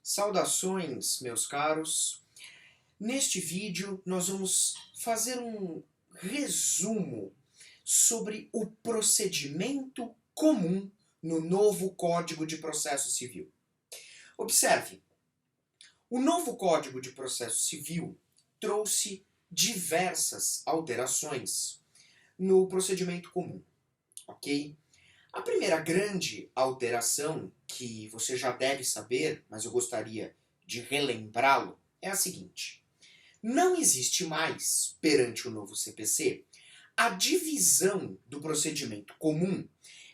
Saudações, meus caros. Neste vídeo nós vamos fazer um resumo sobre o procedimento comum no novo Código de Processo Civil. Observe, o novo Código de Processo Civil trouxe diversas alterações no procedimento comum, ok? A primeira grande alteração, que você já deve saber, mas eu gostaria de relembrá-lo, é a seguinte. Não existe mais, perante o novo CPC, a divisão do procedimento comum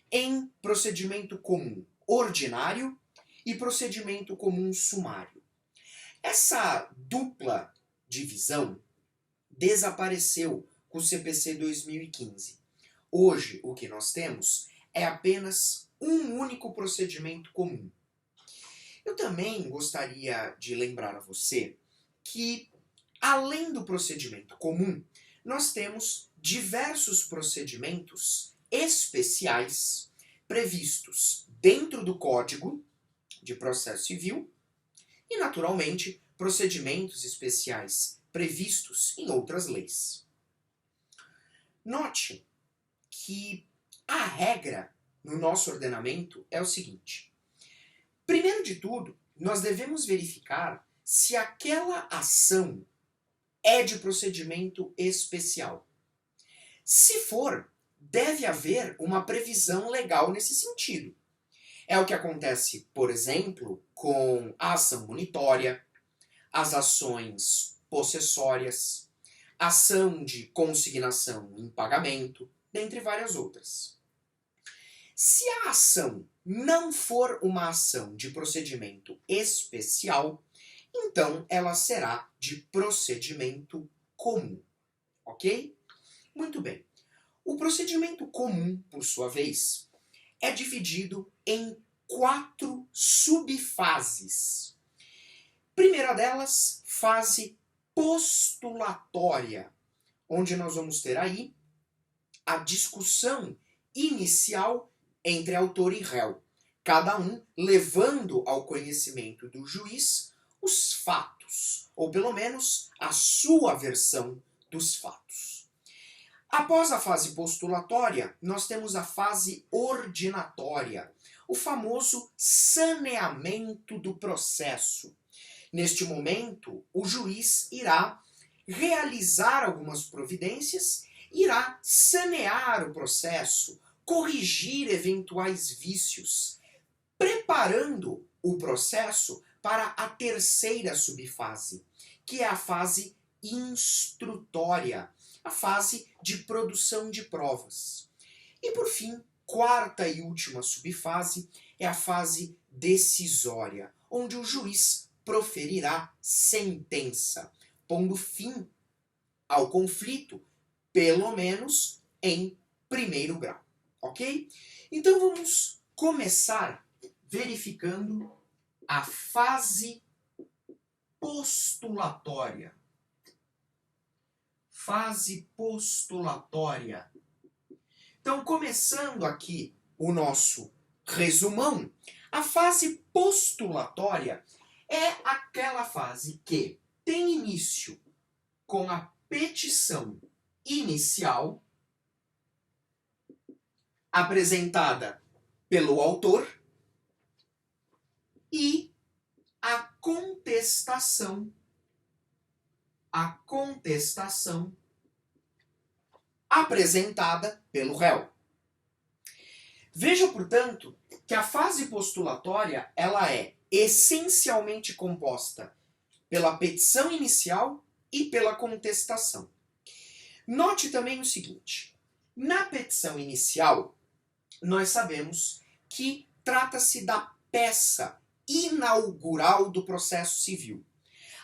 em procedimento comum ordinário e procedimento comum sumário. Essa dupla divisão desapareceu com o CPC 2015. Hoje, o que nós temos é apenas um único procedimento comum. Eu também gostaria de lembrar a você que, além do procedimento comum, nós temos diversos procedimentos especiais previstos dentro do Código de Processo Civil e, naturalmente, procedimentos especiais previstos em outras leis. Note que a regra no nosso ordenamento é o seguinte. Primeiro de tudo, nós devemos verificar se aquela ação é de procedimento especial. Se for, deve haver uma previsão legal nesse sentido. É o que acontece, por exemplo, com a ação monitória, as ações possessórias, ação de consignação em pagamento, dentre várias outras. Se a ação não for uma ação de procedimento especial, então ela será de procedimento comum, ok? Muito bem. O procedimento comum, por sua vez, é dividido em 4 subfases. Primeira delas, fase postulatória, onde nós vamos ter aí a discussão inicial entre autor e réu, cada um levando ao conhecimento do juiz os fatos, ou pelo menos a sua versão dos fatos. Após a fase postulatória, nós temos a fase ordinatória, o famoso saneamento do processo. Neste momento, o juiz irá realizar algumas providências, irá sanear o processo, corrigir eventuais vícios, preparando o processo para a terceira subfase, que é a fase instrutória, a fase de produção de provas. E por fim, quarta e última subfase é a fase decisória, onde o juiz proferirá sentença, pondo fim ao conflito, pelo menos em primeiro grau. Ok? Então vamos começar verificando a fase postulatória. Fase postulatória. Então, começando aqui o nosso resumão, a fase postulatória é aquela fase que tem início com a petição inicial apresentada pelo autor e a contestação apresentada pelo réu. Veja, portanto, que a fase postulatória ela é essencialmente composta pela petição inicial e pela contestação. Note também o seguinte, na petição inicial, nós sabemos que trata-se da peça inaugural do processo civil.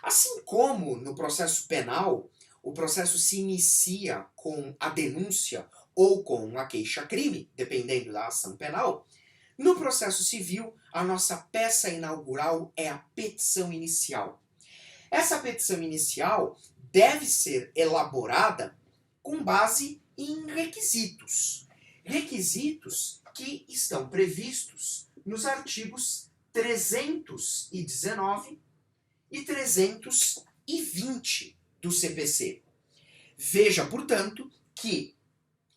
Assim como no processo penal, o processo se inicia com a denúncia ou com a queixa-crime, dependendo da ação penal, no processo civil, a nossa peça inaugural é a petição inicial. Essa petição inicial deve ser elaborada com base em requisitos. Requisitos que estão previstos nos artigos 319 e 320 do CPC. Veja, portanto, que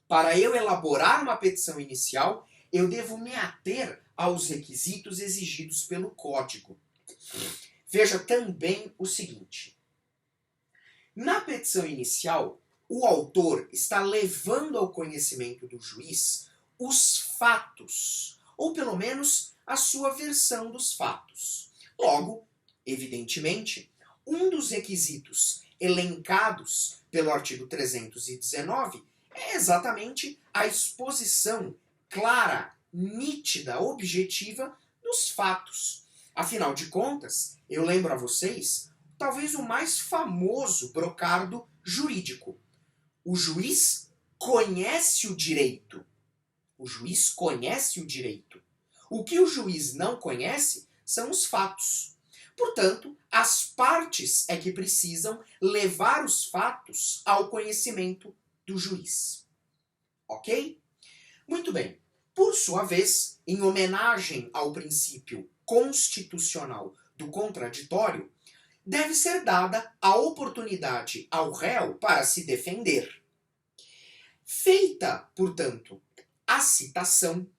para eu elaborar uma petição inicial, eu devo me ater aos requisitos exigidos pelo Código. Veja também o seguinte. Na petição inicial, o autor está levando ao conhecimento do juiz os fatos, ou pelo menos a sua versão dos fatos. Logo, evidentemente, um dos requisitos elencados pelo artigo 319 é exatamente a exposição clara, nítida, objetiva dos fatos. Afinal de contas, eu lembro a vocês, talvez o mais famoso brocardo jurídico. O juiz conhece o direito. O juiz conhece o direito. O que o juiz não conhece são os fatos. Portanto, as partes é que precisam levar os fatos ao conhecimento do juiz. Ok? Muito bem. Por sua vez, em homenagem ao princípio constitucional do contraditório, deve ser dada a oportunidade ao réu para se defender. Feita, portanto, a citação,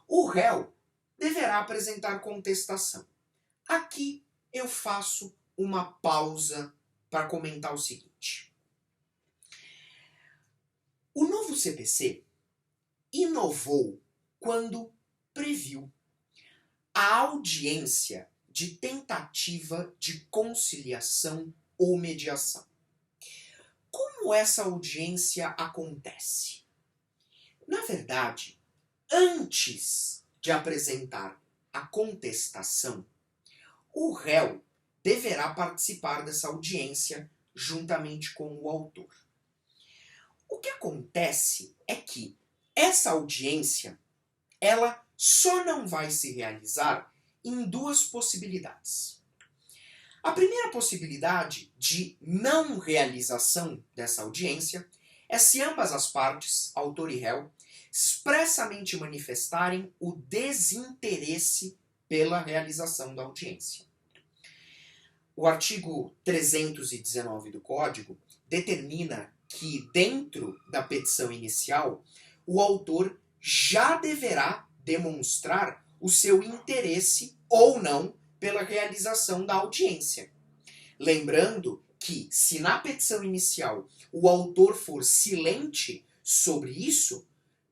o réu deverá apresentar contestação. Aqui eu faço uma pausa para comentar o seguinte. O novo CPC inovou quando previu a audiência de tentativa de conciliação ou mediação. Como essa audiência acontece? Na verdade, antes de apresentar a contestação, o réu deverá participar dessa audiência juntamente com o autor. O que acontece é que essa audiência, ela só não vai se realizar em duas possibilidades. A primeira possibilidade de não realização dessa audiência é se ambas as partes, autor e réu, expressamente manifestarem o desinteresse pela realização da audiência. O artigo 319 do Código determina que, dentro da petição inicial, o autor já deverá demonstrar o seu interesse ou não pela realização da audiência. Lembrando que, se na petição inicial o autor for silente sobre isso,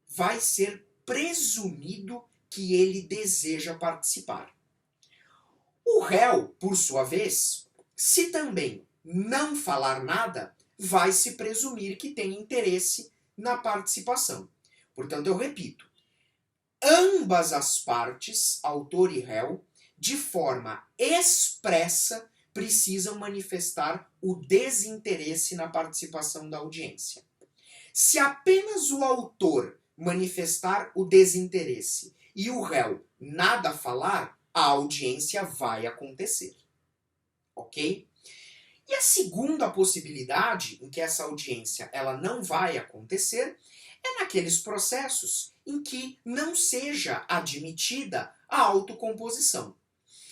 vai ser presumido que ele deseja participar. O réu, por sua vez, se também não falar nada, vai se presumir que tem interesse na participação. Portanto, eu repito, ambas as partes, autor e réu, de forma expressa, precisam manifestar o desinteresse na participação da audiência. Se apenas o autor manifestar o desinteresse e o réu nada falar, a audiência vai acontecer. Ok? E a segunda possibilidade em que essa audiência ela não vai acontecer é naqueles processos em que não seja admitida a autocomposição.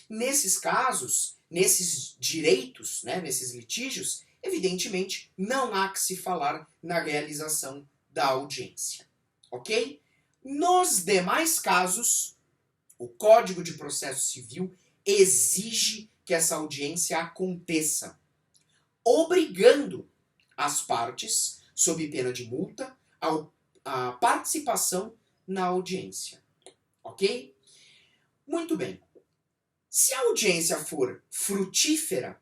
Nesses casos, nesses direitos, nesses litígios, evidentemente não há que se falar na realização da audiência. Ok? Nos demais casos, o Código de Processo Civil exige que essa audiência aconteça, obrigando as partes, sob pena de multa, a participação na audiência. Ok? Muito bem. Se a audiência for frutífera,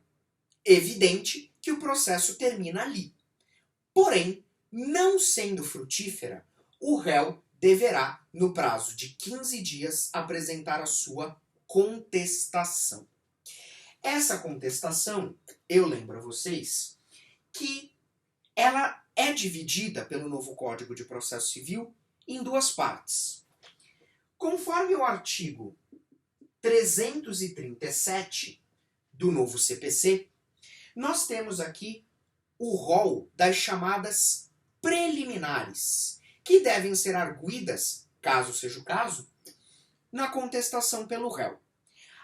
evidente que o processo termina ali. Porém, não sendo frutífera, o réu deverá, no prazo de 15 dias, apresentar a sua contestação. Essa contestação, eu lembro a vocês, que ela é dividida pelo novo Código de Processo Civil em duas partes. Conforme o artigo 337 do novo CPC, nós temos aqui o rol das chamadas preliminares, que devem ser arguidas, caso seja o caso, na contestação pelo réu.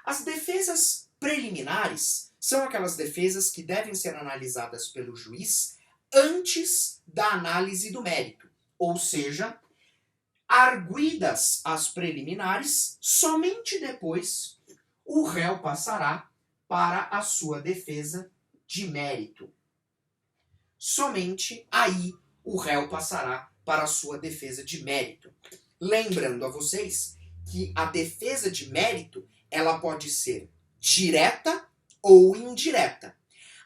As defesas preliminares são aquelas defesas que devem ser analisadas pelo juiz antes da análise do mérito, ou seja, arguidas as preliminares, somente depois o réu passará para a sua defesa de mérito. Somente aí o réu passará para a sua defesa de mérito. Lembrando a vocês que a defesa de mérito ela pode ser direta ou indireta.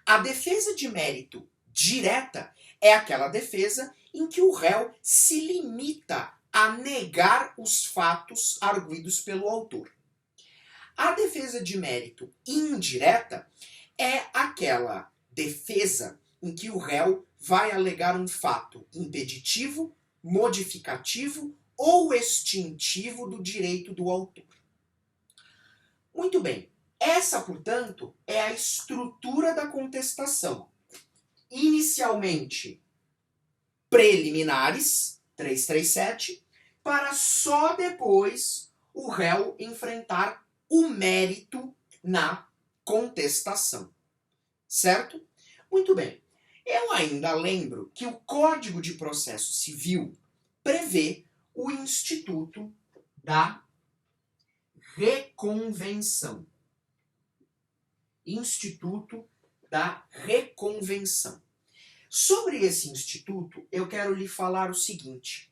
A defesa de mérito direta é aquela defesa em que o réu se limita a negar os fatos arguidos pelo autor. A defesa de mérito indireta é aquela defesa em que o réu vai alegar um fato impeditivo, modificativo ou extintivo do direito do autor. Muito bem. Essa, portanto, é a estrutura da contestação. Inicialmente, preliminares, 337, para só depois o réu enfrentar o mérito na contestação. Certo? Muito bem. Eu ainda lembro que o Código de Processo Civil prevê o instituto da reconvenção. Instituto da reconvenção. Sobre esse instituto, eu quero lhe falar o seguinte.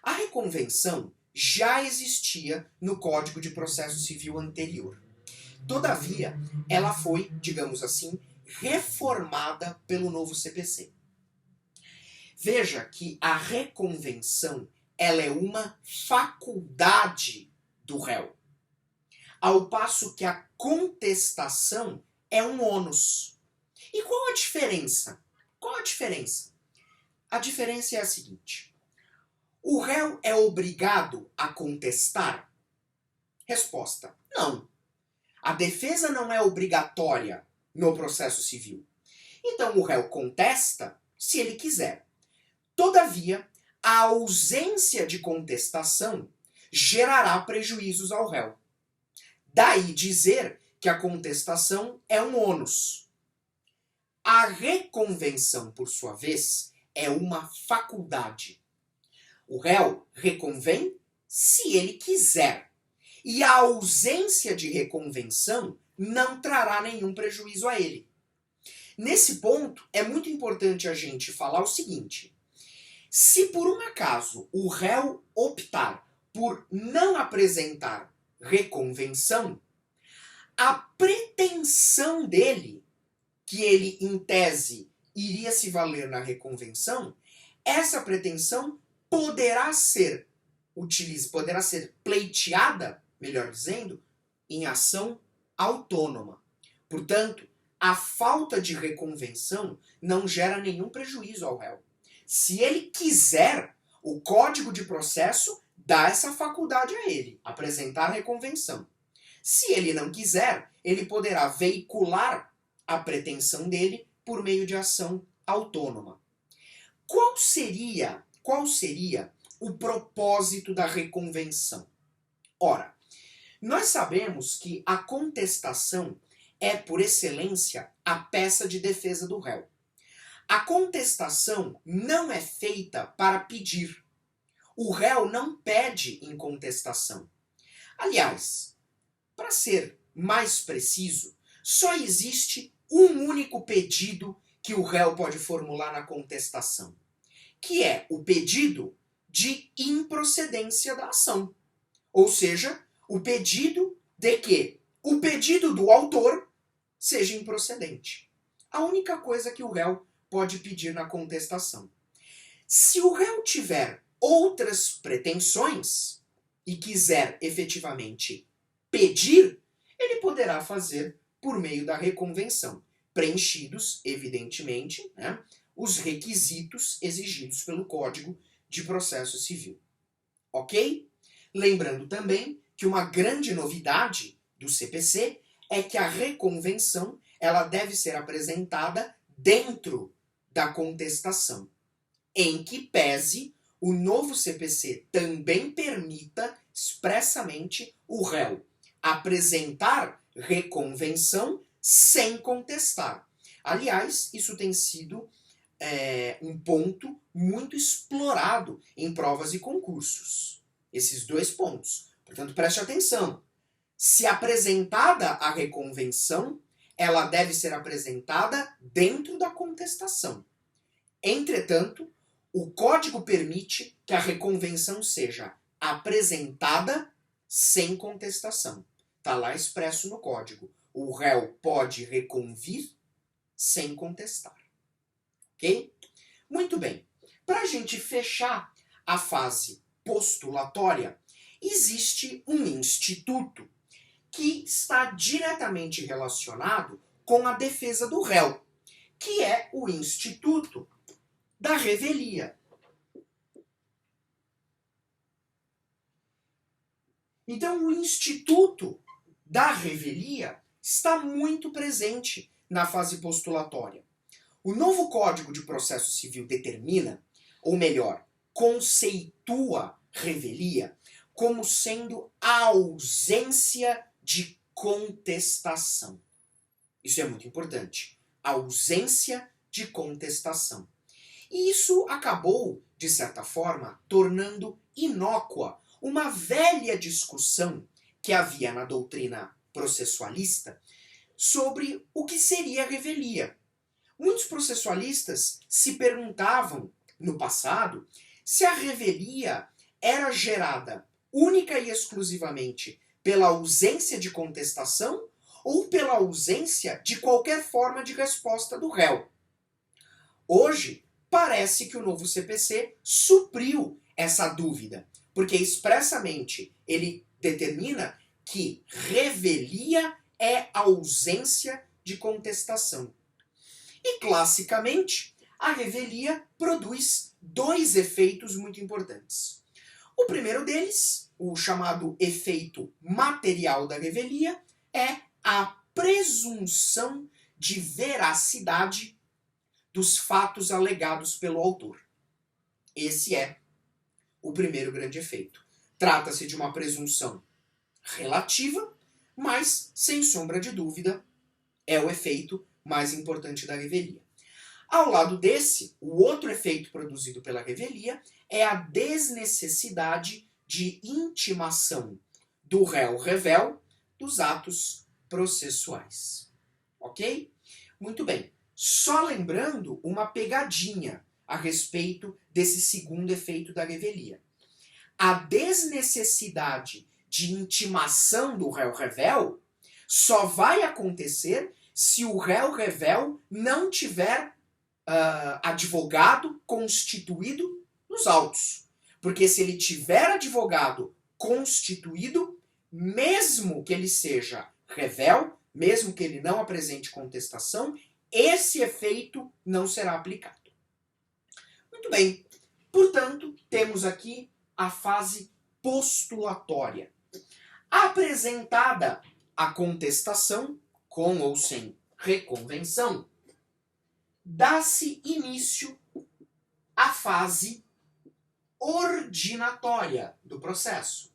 A reconvenção já existia no Código de Processo Civil anterior. Todavia, ela foi, digamos assim, reformada pelo novo CPC. Veja que a reconvenção ela é uma faculdade do réu, ao passo que a contestação é um ônus. E qual a diferença? Qual a diferença? A diferença é a seguinte. O réu é obrigado a contestar? Resposta: não. A defesa não é obrigatória no processo civil. Então o réu contesta se ele quiser. Todavia, a ausência de contestação gerará prejuízos ao réu. Daí dizer que a contestação é um ônus. A reconvenção, por sua vez, é uma faculdade. O réu reconvém se ele quiser. E a ausência de reconvenção não trará nenhum prejuízo a ele. Nesse ponto, é muito importante a gente falar o seguinte. Se por um acaso o réu optar por não apresentar reconvenção, a pretensão dele, que ele, em tese, iria se valer na reconvenção, essa pretensão poderá ser pleiteada, melhor dizendo, em ação autônoma. Portanto, a falta de reconvenção não gera nenhum prejuízo ao réu. Se ele quiser, o Código de Processo dá essa faculdade a ele, apresentar reconvenção. Se ele não quiser, ele poderá veicular a pretensão dele por meio de ação autônoma. Qual seria o propósito da reconvenção? Ora, nós sabemos que a contestação é, por excelência, a peça de defesa do réu. A contestação não é feita para pedir. O réu não pede em contestação. Aliás, para ser mais preciso, só existe um único pedido que o réu pode formular na contestação, que é o pedido de improcedência da ação. Ou seja, o pedido de que o pedido do autor seja improcedente. A única coisa que o réu pode pedir na contestação. Se o réu tiver outras pretensões e quiser efetivamente pedir, ele poderá fazer por meio da reconvenção, preenchidos, evidentemente, os requisitos exigidos pelo Código de Processo Civil. Ok? Lembrando também que uma grande novidade do CPC é que a reconvenção ela deve ser apresentada dentro da contestação, em que pese o novo CPC também permita expressamente o réu apresentar reconvenção sem contestar. Aliás, isso tem sido um ponto muito explorado em provas e concursos. Esses dois pontos. Portanto, preste atenção. Se apresentada a reconvenção, ela deve ser apresentada dentro da contestação. Entretanto, o código permite que a reconvenção seja apresentada sem contestação. Está lá expresso no código. O réu pode reconvir sem contestar. Ok? Muito bem. Para a gente fechar a fase postulatória, existe um instituto que está diretamente relacionado com a defesa do réu, que é o instituto da revelia. Então, o instituto da revelia está muito presente na fase postulatória. O novo Código de Processo Civil determina, ou melhor, conceitua revelia como sendo a ausência de contestação. Isso é muito importante. A ausência de contestação. E isso acabou, de certa forma, tornando inócua uma velha discussão que havia na doutrina processualista sobre o que seria a revelia. Muitos processualistas se perguntavam, no passado, se a revelia era gerada única e exclusivamente pela ausência de contestação ou pela ausência de qualquer forma de resposta do réu. Hoje, parece que o novo CPC supriu essa dúvida, porque expressamente ele determina que revelia é ausência de contestação. E, classicamente, a revelia produz dois efeitos muito importantes. O primeiro deles, o chamado efeito material da revelia, é a presunção de veracidade dos fatos alegados pelo autor. Esse é o primeiro grande efeito. Trata-se de uma presunção relativa, mas, sem sombra de dúvida, é o efeito mais importante da revelia. Ao lado desse, o outro efeito produzido pela revelia é a desnecessidade de intimação do réu-revel dos atos processuais. Ok? Muito bem. Só lembrando uma pegadinha a respeito desse segundo efeito da revelia. A desnecessidade de intimação do réu-revel só vai acontecer se o réu-revel não tiver advogado constituído nos autos. Porque se ele tiver advogado constituído, mesmo que ele seja revel, mesmo que ele não apresente contestação, esse efeito não será aplicado. Muito bem. Portanto, temos aqui a fase postulatória. Apresentada a contestação, com ou sem reconvenção, dá-se início à fase ordinatória do processo.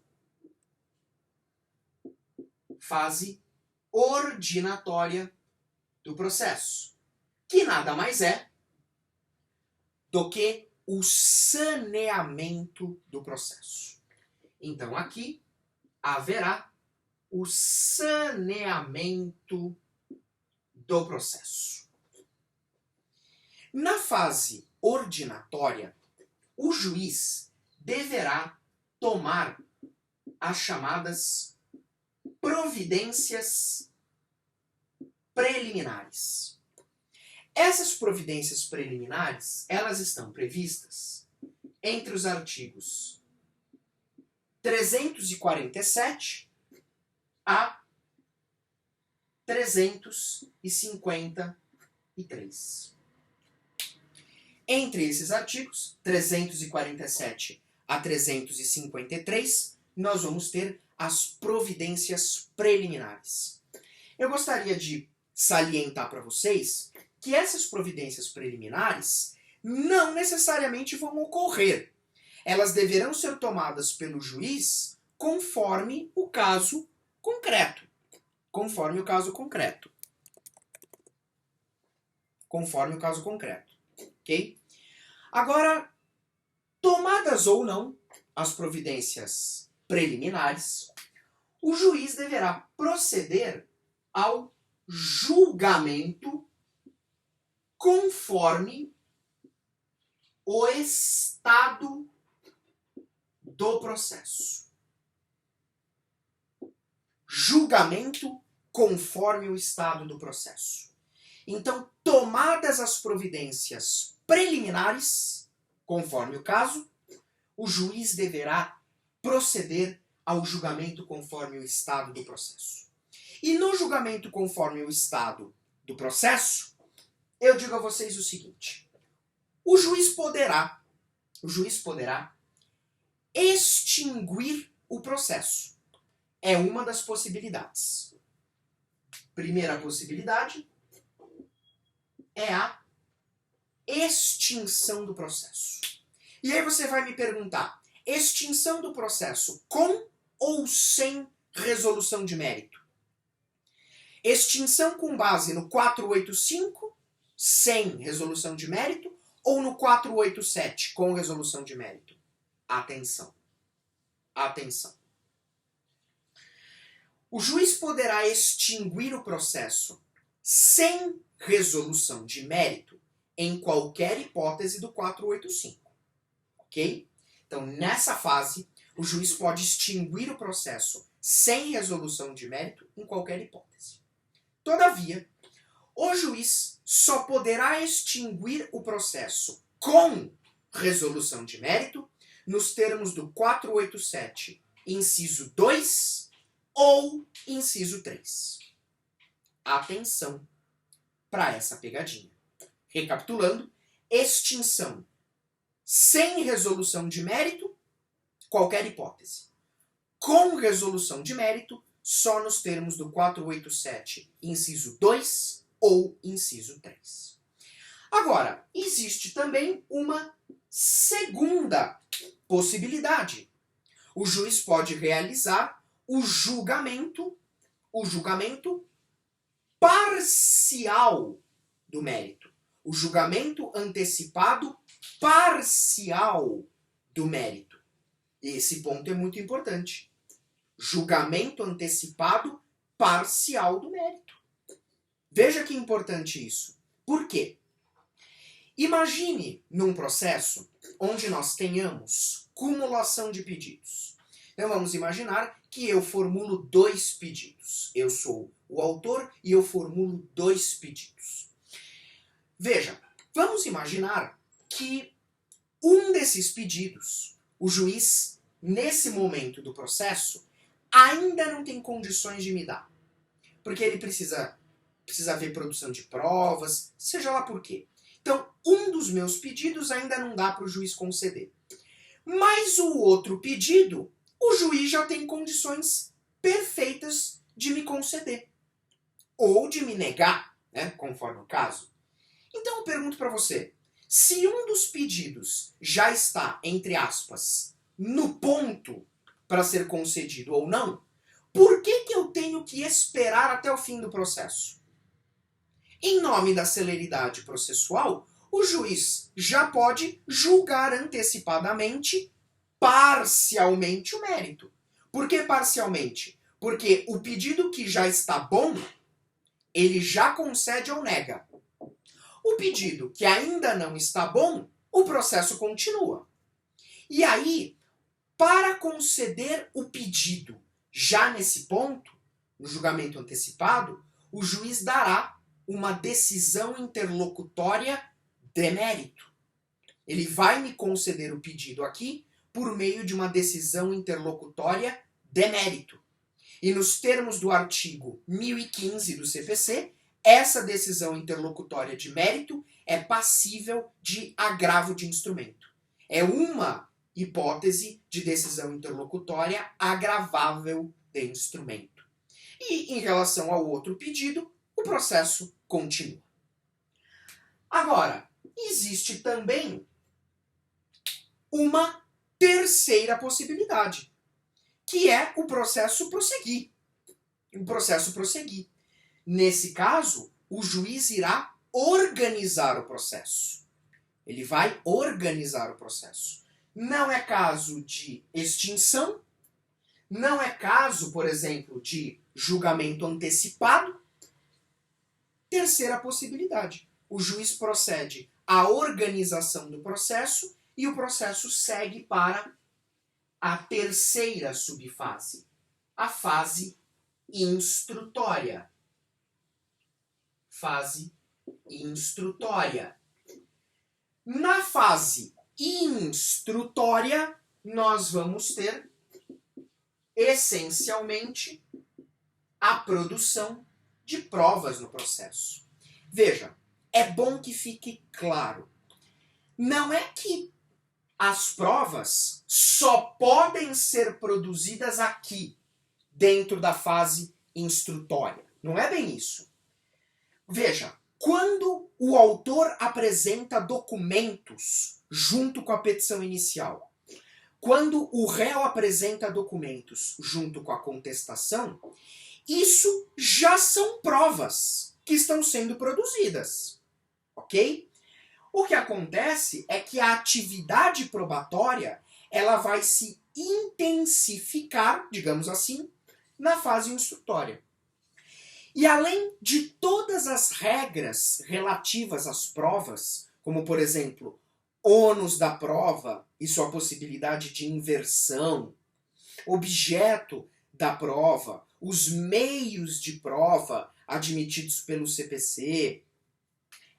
Fase ordinatória do processo, que nada mais é do que o saneamento do processo. Então aqui haverá o saneamento do processo. Na fase ordinatória, o juiz deverá tomar as chamadas providências preliminares. Essas providências preliminares, elas estão previstas entre os artigos 347 a 353. Entre esses artigos, 347 a 353, nós vamos ter as providências preliminares. Eu gostaria de salientar para vocês que essas providências preliminares não necessariamente vão ocorrer. Elas deverão ser tomadas pelo juiz conforme o caso concreto. Conforme o caso concreto. Conforme o caso concreto. Ok? Agora, tomadas ou não as providências preliminares, o juiz deverá proceder ao julgamento conforme o estado do processo. Julgamento conforme o estado do processo. Então, tomadas as providências preliminares, conforme o caso, o juiz deverá proceder ao julgamento conforme o estado do processo. E no julgamento conforme o estado do processo, eu digo a vocês o seguinte: o juiz poderá extinguir o processo. É uma das possibilidades. Primeira possibilidade é a extinção do processo. E aí você vai me perguntar, extinção do processo com ou sem resolução de mérito? Extinção com base no 485, sem resolução de mérito, ou no 487, com resolução de mérito? Atenção. Atenção. O juiz poderá extinguir o processo sem resolução de mérito em qualquer hipótese do 485. Ok? Então, nessa fase, o juiz pode extinguir o processo sem resolução de mérito em qualquer hipótese. Todavia, o juiz só poderá extinguir o processo com resolução de mérito nos termos do 487, inciso 2 ou inciso 3. Atenção para essa pegadinha. Recapitulando, extinção sem resolução de mérito, qualquer hipótese. Com resolução de mérito, só nos termos do 487, inciso 2 ou inciso 3. Agora, existe também uma segunda possibilidade. O juiz pode realizar o julgamento parcial do mérito. O julgamento antecipado parcial do mérito. Esse ponto é muito importante. Julgamento antecipado parcial do mérito. Veja que importante isso. Por quê? Imagine num processo onde nós tenhamos cumulação de pedidos. Então vamos imaginar que eu formulo 2 pedidos. Eu sou o autor e eu formulo 2 pedidos. Veja, vamos imaginar que um desses pedidos, o juiz, nesse momento do processo, ainda não tem condições de me dar. Porque ele precisa ver produção de provas, seja lá por quê. Então, um dos meus pedidos ainda não dá para o juiz conceder. Mas o outro pedido, o juiz já tem condições perfeitas de me conceder. Ou de me negar, né, conforme o caso. Então eu pergunto para você, se um dos pedidos já está, entre aspas, no ponto para ser concedido ou não, por que eu tenho que esperar até o fim do processo? Em nome da celeridade processual, o juiz já pode julgar antecipadamente, parcialmente, o mérito. Por que parcialmente? Porque o pedido que já está bom, ele já concede ou nega. O pedido que ainda não está bom, o processo continua. E aí, para conceder o pedido já nesse ponto, no julgamento antecipado, o juiz dará uma decisão interlocutória de mérito. Ele vai me conceder o pedido aqui por meio de uma decisão interlocutória de mérito. E nos termos do artigo 1015 do CPC, essa decisão interlocutória de mérito é passível de agravo de instrumento. É uma hipótese de decisão interlocutória agravável de instrumento. E em relação ao outro pedido, o processo continua. Agora, existe também uma terceira possibilidade, que é o processo prosseguir. O processo prosseguir. Nesse caso, o juiz irá organizar o processo. Ele vai organizar o processo. Não é caso de extinção, não é caso, por exemplo, de julgamento antecipado. Terceira possibilidade. O juiz procede à organização do processo e o processo segue para a terceira subfase, a fase instrutória. Fase instrutória. Na fase instrutória, nós vamos ter, essencialmente, a produção de provas no processo. Veja, é bom que fique claro. Não é que as provas só podem ser produzidas aqui, dentro da fase instrutória. Não é bem isso. Veja, quando o autor apresenta documentos junto com a petição inicial, quando o réu apresenta documentos junto com a contestação, isso já são provas que estão sendo produzidas, ok? O que acontece é que a atividade probatória ela vai se intensificar, digamos assim, na fase instrutória. E além de todas as regras relativas às provas, como por exemplo, ônus da prova e sua possibilidade de inversão, objeto da prova, os meios de prova admitidos pelo CPC,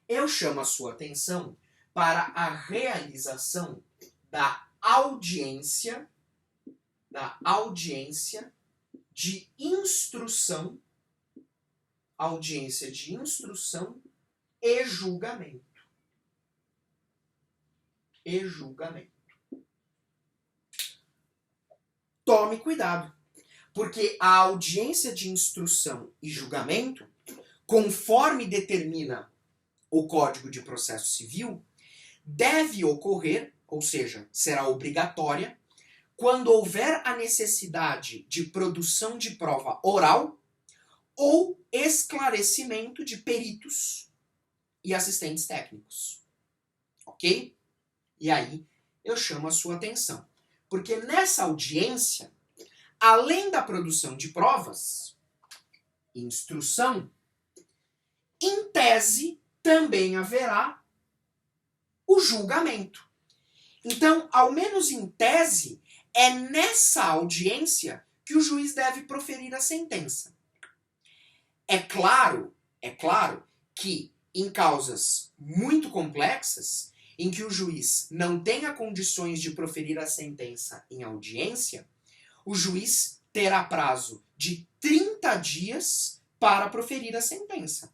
eu chamo a sua atenção para a realização da audiência de instrução e julgamento. Tome cuidado, porque a audiência de instrução e julgamento, conforme determina o Código de Processo Civil, deve ocorrer, ou seja, será obrigatória, quando houver a necessidade de produção de prova oral ou esclarecimento de peritos e assistentes técnicos. Ok? E aí eu chamo a sua atenção. Porque nessa audiência, além da produção de provas, instrução, em tese também haverá o julgamento. Então, ao menos em tese, é nessa audiência que o juiz deve proferir a sentença. É claro que em causas muito complexas, em que o juiz não tenha condições de proferir a sentença em audiência, o juiz terá prazo de 30 dias para proferir a sentença.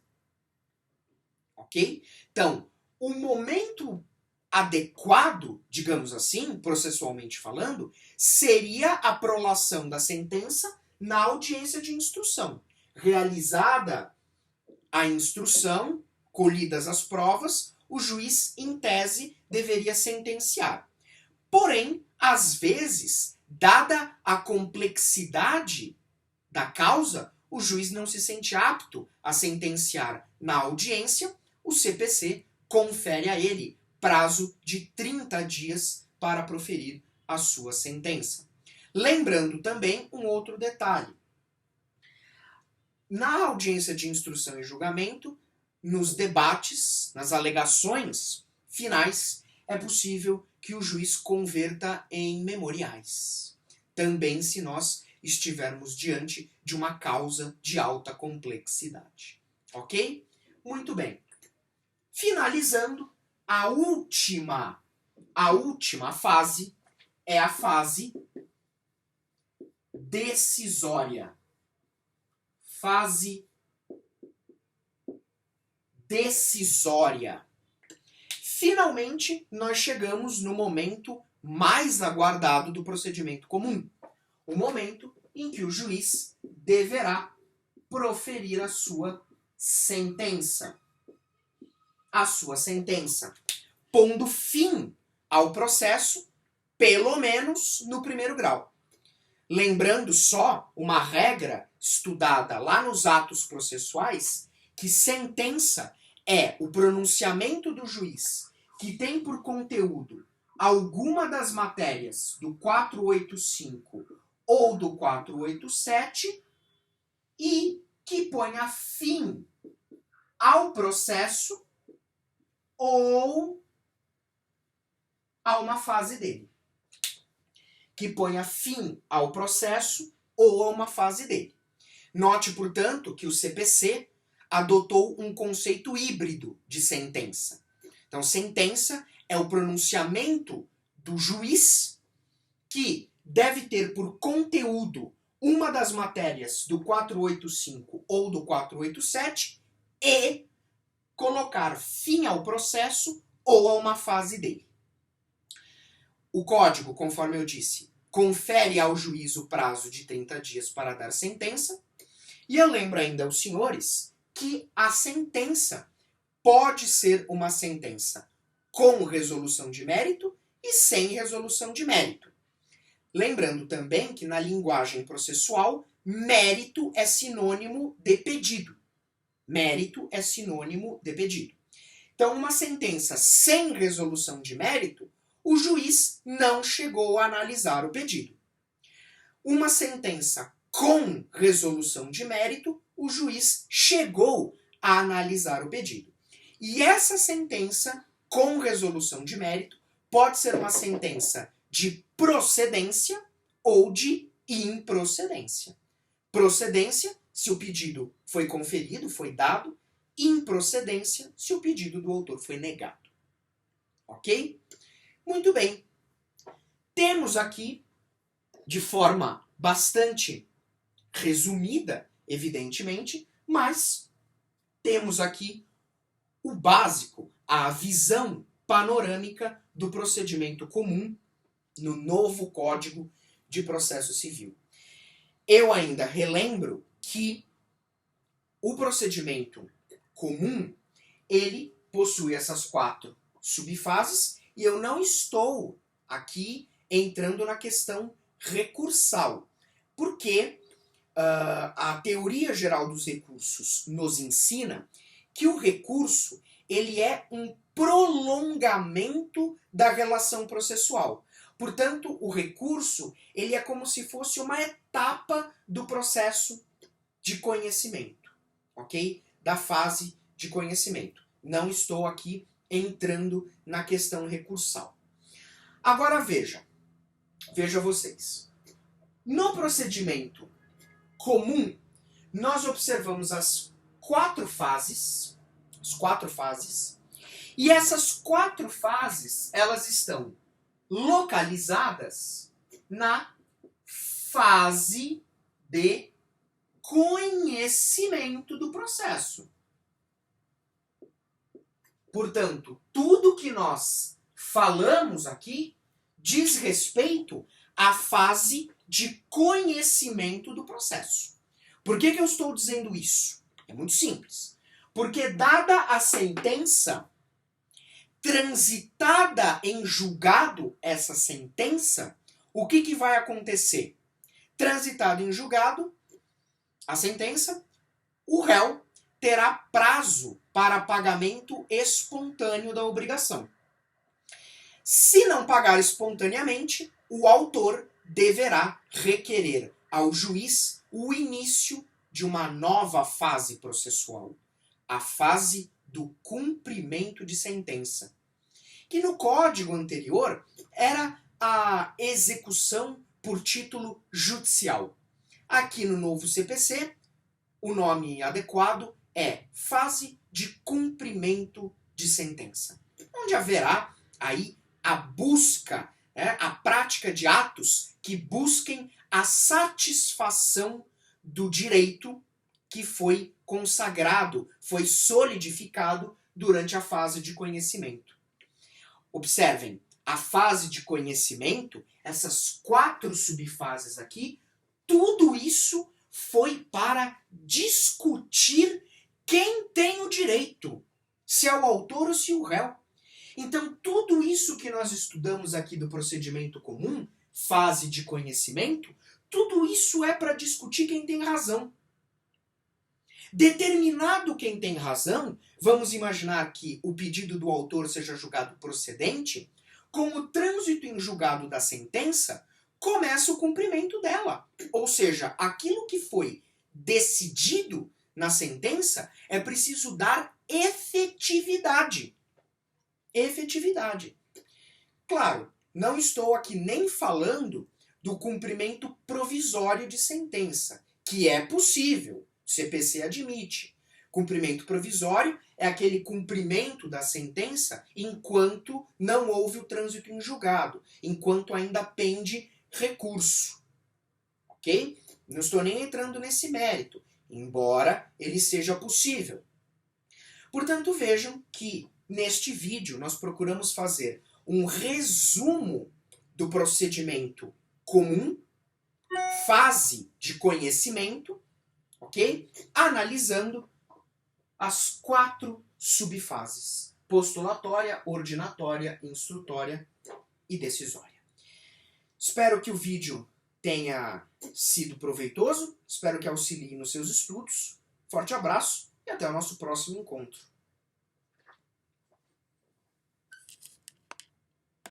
Ok? Então, o momento adequado, digamos assim, processualmente falando, seria a prolação da sentença na audiência de instrução. Realizada a instrução, colhidas as provas, o juiz, em tese, deveria sentenciar. Porém, às vezes, dada a complexidade da causa, o juiz não se sente apto a sentenciar na audiência, o CPC confere a ele prazo de 30 dias para proferir a sua sentença. Lembrando também um outro detalhe. Na audiência de instrução e julgamento, nos debates, nas alegações finais, é possível que o juiz converta em memoriais. Também se nós estivermos diante de uma causa de alta complexidade. Ok? Muito bem. Finalizando, a última fase é a fase decisória. Fase decisória. Finalmente, nós chegamos no momento mais aguardado do procedimento comum. O momento em que o juiz deverá proferir a sua sentença. Pondo fim ao processo, pelo menos no primeiro grau. Lembrando só uma regra estudada lá nos atos processuais, que sentença é o pronunciamento do juiz que tem por conteúdo alguma das matérias do 485 ou do 487 e que ponha fim ao processo ou a uma fase dele. Que ponha fim ao processo ou a uma fase dele. Note, portanto, que o CPC adotou um conceito híbrido de sentença. Então, sentença é o pronunciamento do juiz que deve ter por conteúdo uma das matérias do 485 ou do 487 e colocar fim ao processo ou a uma fase dele. O Código, conforme eu disse, confere ao juiz o prazo de 30 dias para dar sentença. E eu lembro ainda aos senhores que a sentença pode ser uma sentença com resolução de mérito e sem resolução de mérito. Lembrando também que na linguagem processual, mérito é sinônimo de pedido. Mérito é sinônimo de pedido. Então, uma sentença sem resolução de mérito, o juiz não chegou a analisar o pedido. Uma sentença com resolução de mérito, o juiz chegou a analisar o pedido. E essa sentença com resolução de mérito pode ser uma sentença de procedência ou de improcedência. Procedência, se o pedido foi conferido, foi dado. Improcedência, se o pedido do autor foi negado. Ok? Muito bem. Temos aqui, de forma bastante resumida, evidentemente, mas temos aqui o básico, a visão panorâmica do procedimento comum no novo Código de Processo Civil. Eu ainda relembro que o procedimento comum, ele possui essas 4 subfases e eu não estou aqui entrando na questão recursal, porque a teoria geral dos recursos nos ensina que o recurso ele é um prolongamento da relação processual. Portanto, o recurso ele é como se fosse uma etapa do processo de conhecimento, ok? Da fase de conhecimento. Não estou aqui entrando na questão recursal. Agora veja vocês. No procedimento comum, nós observamos as 4 fases, e essas 4 fases, elas estão localizadas na fase de conhecimento do processo. Portanto, tudo que nós falamos aqui diz respeito à fase de conhecimento do processo. Por que eu estou dizendo isso? É muito simples. Porque dada a sentença, transitada em julgado essa sentença, o que vai acontecer? Transitado em julgado a sentença, o réu terá prazo para pagamento espontâneo da obrigação. Se não pagar espontaneamente, o autor deverá requerer ao juiz o início de uma nova fase processual, a fase do cumprimento de sentença, que no código anterior era a execução por título judicial. Aqui no novo CPC, o nome adequado é fase de cumprimento de sentença, onde haverá aí a busca, a prática de atos que busquem a satisfação do direito que foi consagrado, foi solidificado durante a fase de conhecimento. Observem, a fase de conhecimento, essas 4 subfases aqui, tudo isso foi para discutir quem tem o direito, se é o autor ou se o réu. Então, tudo isso que nós estudamos aqui do procedimento comum, fase de conhecimento, Tudo isso é para discutir quem tem razão. Determinado quem tem razão, vamos imaginar que o pedido do autor seja julgado procedente, com o trânsito em julgado da sentença, começa o cumprimento dela. Ou seja, aquilo que foi decidido na sentença é preciso dar efetividade. Efetividade. Claro, não estou aqui nem falando do cumprimento provisório de sentença, que é possível. O CPC admite. Cumprimento provisório é aquele cumprimento da sentença enquanto não houve o trânsito em julgado, enquanto ainda pende recurso. Ok? Não estou nem entrando nesse mérito, embora ele seja possível. Portanto, vejam que neste vídeo nós procuramos fazer um resumo do procedimento comum, fase de conhecimento, ok? Analisando as 4 subfases: postulatória, ordinatória, instrutória e decisória. Espero que o vídeo tenha sido proveitoso, espero que auxilie nos seus estudos. Forte abraço e até o nosso próximo encontro.